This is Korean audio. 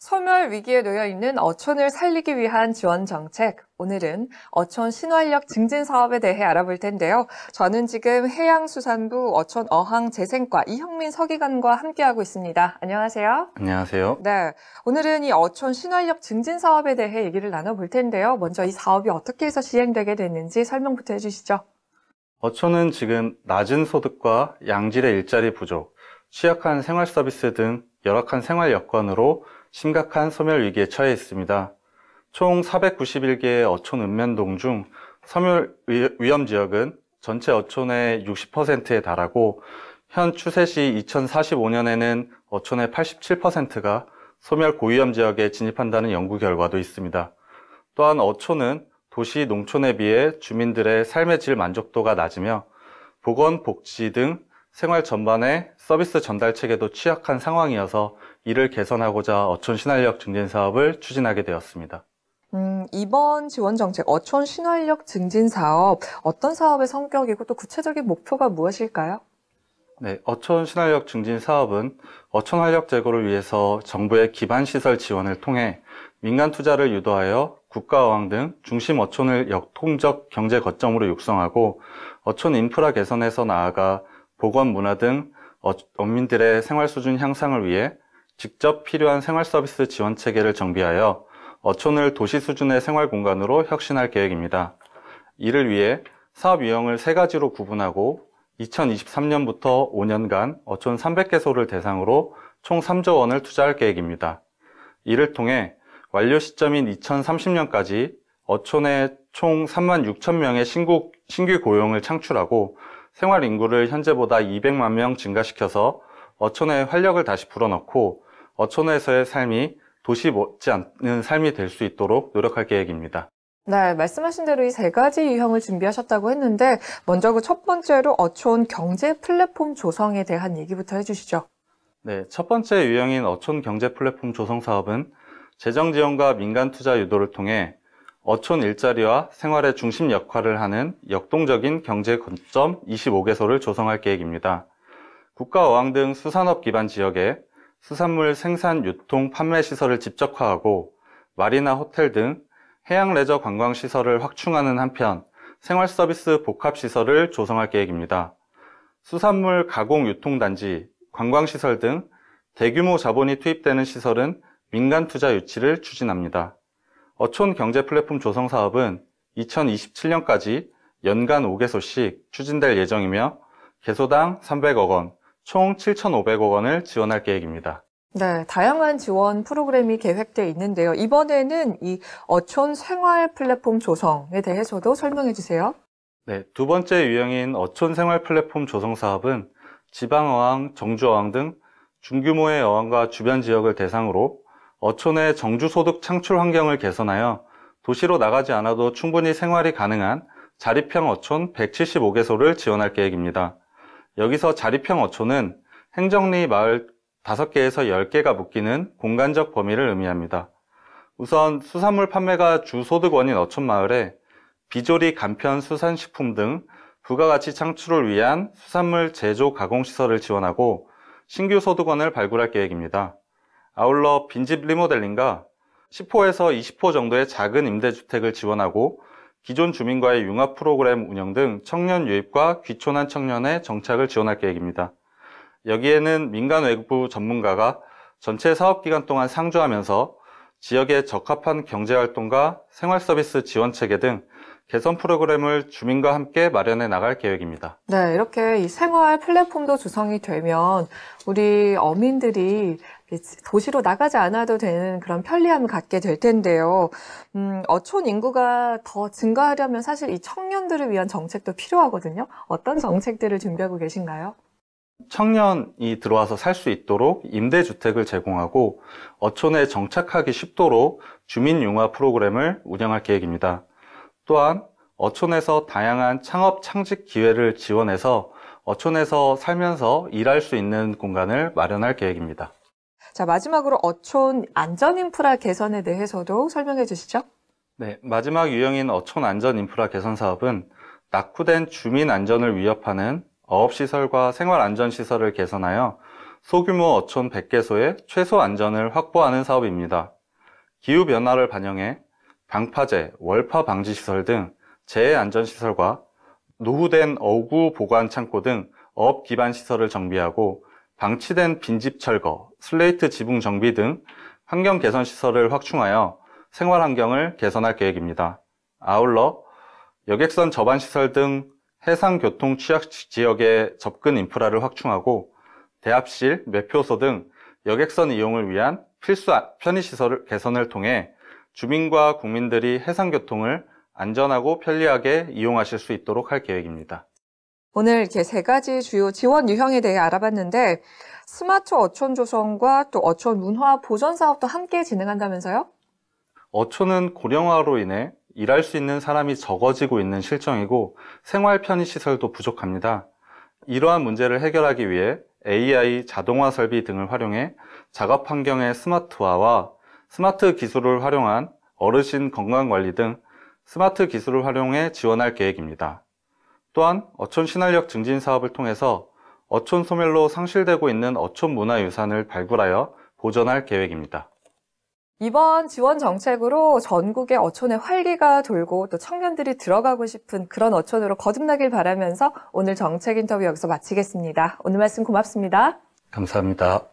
소멸 위기에 놓여 있는 어촌을 살리기 위한 지원 정책. 오늘은 어촌 신활력 증진 사업에 대해 알아볼 텐데요. 저는 지금 해양수산부 어촌 어항재생과 이형민 서기관과 함께하고 있습니다. 안녕하세요. 안녕하세요. 네, 오늘은 이 어촌 신활력 증진 사업에 대해 얘기를 나눠볼 텐데요. 먼저 이 사업이 어떻게 해서 시행되게 됐는지 설명부터 해주시죠. 어촌은 지금 낮은 소득과 양질의 일자리 부족, 취약한 생활 서비스 등 열악한 생활 여건으로 심각한 소멸 위기에 처해 있습니다. 총 491개의 어촌 읍면동 중 소멸 위험 지역은 전체 어촌의 60%에 달하고 현 추세시 2045년에는 어촌의 87%가 소멸 고위험 지역에 진입한다는 연구 결과도 있습니다. 또한 어촌은 도시, 농촌에 비해 주민들의 삶의 질 만족도가 낮으며 보건, 복지 등 생활 전반의 서비스 전달 체계도 취약한 상황이어서 이를 개선하고자 어촌 신활력 증진 사업을 추진하게 되었습니다. 이번 지원 정책 어촌 신활력 증진 사업 어떤 사업의 성격이고 또 구체적인 목표가 무엇일까요? 네, 어촌 신활력 증진 사업은 어촌 활력 제고를 위해서 정부의 기반 시설 지원을 통해 민간 투자를 유도하여 국가어항 등 중심 어촌을 역통적 경제 거점으로 육성하고 어촌 인프라 개선에서 나아가 보건, 문화 등 어민들의 생활 수준 향상을 위해 직접 필요한 생활 서비스 지원 체계를 정비하여 어촌을 도시 수준의 생활 공간으로 혁신할 계획입니다. 이를 위해 사업 유형을 3가지로 구분하고 2023년부터 5년간 어촌 300개소를 대상으로 총 3조 원을 투자할 계획입니다. 이를 통해 완료 시점인 2030년까지 어촌에 총 3만 6천 명의 신규 고용을 창출하고 생활 인구를 현재보다 200만 명 증가시켜서 어촌에 활력을 다시 불어넣고 어촌에서의 삶이 도시 못지않은 삶이 될 수 있도록 노력할 계획입니다. 네, 말씀하신 대로 이 3가지 유형을 준비하셨다고 했는데 먼저 그 첫 번째로 어촌 경제 플랫폼 조성에 대한 얘기부터 해주시죠. 네, 첫 번째 유형인 어촌 경제 플랫폼 조성 사업은 재정 지원과 민간 투자 유도를 통해 어촌 일자리와 생활의 중심 역할을 하는 역동적인 경제 거점 25개소를 조성할 계획입니다. 국가어항 등 수산업 기반 지역에 수산물 생산, 유통, 판매 시설을 집적화하고 마리나 호텔 등 해양 레저 관광 시설을 확충하는 한편 생활 서비스 복합 시설을 조성할 계획입니다. 수산물 가공 유통 단지, 관광 시설 등 대규모 자본이 투입되는 시설은 민간 투자 유치를 추진합니다. 어촌 경제 플랫폼 조성 사업은 2027년까지 연간 5개소씩 추진될 예정이며 개소당 300억 원, 총 7,500억 원을 지원할 계획입니다. 네, 다양한 지원 프로그램이 계획되어 있는데요. 이번에는 이 어촌 생활 플랫폼 조성에 대해서도 설명해 주세요. 네, 두 번째 유형인 어촌 생활 플랫폼 조성 사업은 지방어항, 정주어항 등 중규모의 어항과 주변 지역을 대상으로 어촌의 정주소득 창출 환경을 개선하여 도시로 나가지 않아도 충분히 생활이 가능한 자립형 어촌 175개소를 지원할 계획입니다. 여기서 자립형 어촌은 행정리 마을 5개에서 10개가 묶이는 공간적 범위를 의미합니다. 우선 수산물 판매가 주 소득원인 어촌 마을에 비조리 간편 수산식품 등 부가가치 창출을 위한 수산물 제조 가공시설을 지원하고 신규 소득원을 발굴할 계획입니다. 아울러 빈집 리모델링과 10호에서 20호 정도의 작은 임대주택을 지원하고 기존 주민과의 융합 프로그램 운영 등 청년 유입과 귀촌한 청년의 정착을 지원할 계획입니다. 여기에는 민간 외부 전문가가 전체 사업기간 동안 상주하면서 지역에 적합한 경제활동과 생활서비스 지원체계 등 개선 프로그램을 주민과 함께 마련해 나갈 계획입니다. 네, 이렇게 이 생활 플랫폼도 조성이 되면 우리 어민들이 도시로 나가지 않아도 되는 그런 편리함을 갖게 될 텐데요. 어촌 인구가 더 증가하려면 사실 이 청년들을 위한 정책도 필요하거든요. 어떤 정책들을 준비하고 계신가요? 청년이 들어와서 살 수 있도록 임대주택을 제공하고 어촌에 정착하기 쉽도록 주민융화 프로그램을 운영할 계획입니다. 또한 어촌에서 다양한 창업 창직 기회를 지원해서 어촌에서 살면서 일할 수 있는 공간을 마련할 계획입니다. 자, 마지막으로 어촌 안전 인프라 개선에 대해서도 설명해 주시죠. 네, 마지막 유형인 어촌 안전 인프라 개선 사업은 낙후된 주민 안전을 위협하는 어업시설과 생활안전시설을 개선하여 소규모 어촌 100개소의 최소 안전을 확보하는 사업입니다. 기후변화를 반영해 방파제, 월파 방지시설 등 재해안전시설과 노후된 어구 보관 창고 등 어업 기반 시설을 정비하고 방치된 빈집 철거, 슬레이트 지붕 정비 등 환경 개선 시설을 확충하여 생활 환경을 개선할 계획입니다. 아울러 여객선 접안 시설 등 해상 교통 취약 지역의 접근 인프라를 확충하고 대합실, 매표소 등 여객선 이용을 위한 필수 편의시설 개선을 통해 주민과 국민들이 해상교통을 안전하고 편리하게 이용하실 수 있도록 할 계획입니다. 오늘 이렇게 세 가지 주요 지원 유형에 대해 알아봤는데 스마트 어촌 조성과 또 어촌 문화 보존 사업도 함께 진행한다면서요? 어촌은 고령화로 인해 일할 수 있는 사람이 적어지고 있는 실정이고 생활 편의 시설도 부족합니다. 이러한 문제를 해결하기 위해 AI, 자동화 설비 등을 활용해 작업 환경의 스마트화와 스마트 기술을 활용한 어르신 건강관리 등 스마트 기술을 활용해 지원할 계획입니다. 또한 어촌 신활력 증진 사업을 통해서 어촌 소멸로 상실되고 있는 어촌 문화유산을 발굴하여 보존할 계획입니다. 이번 지원 정책으로 전국의 어촌의 활기가 돌고 또 청년들이 들어가고 싶은 그런 어촌으로 거듭나길 바라면서 오늘 정책 인터뷰 여기서 마치겠습니다. 오늘 말씀 고맙습니다. 감사합니다.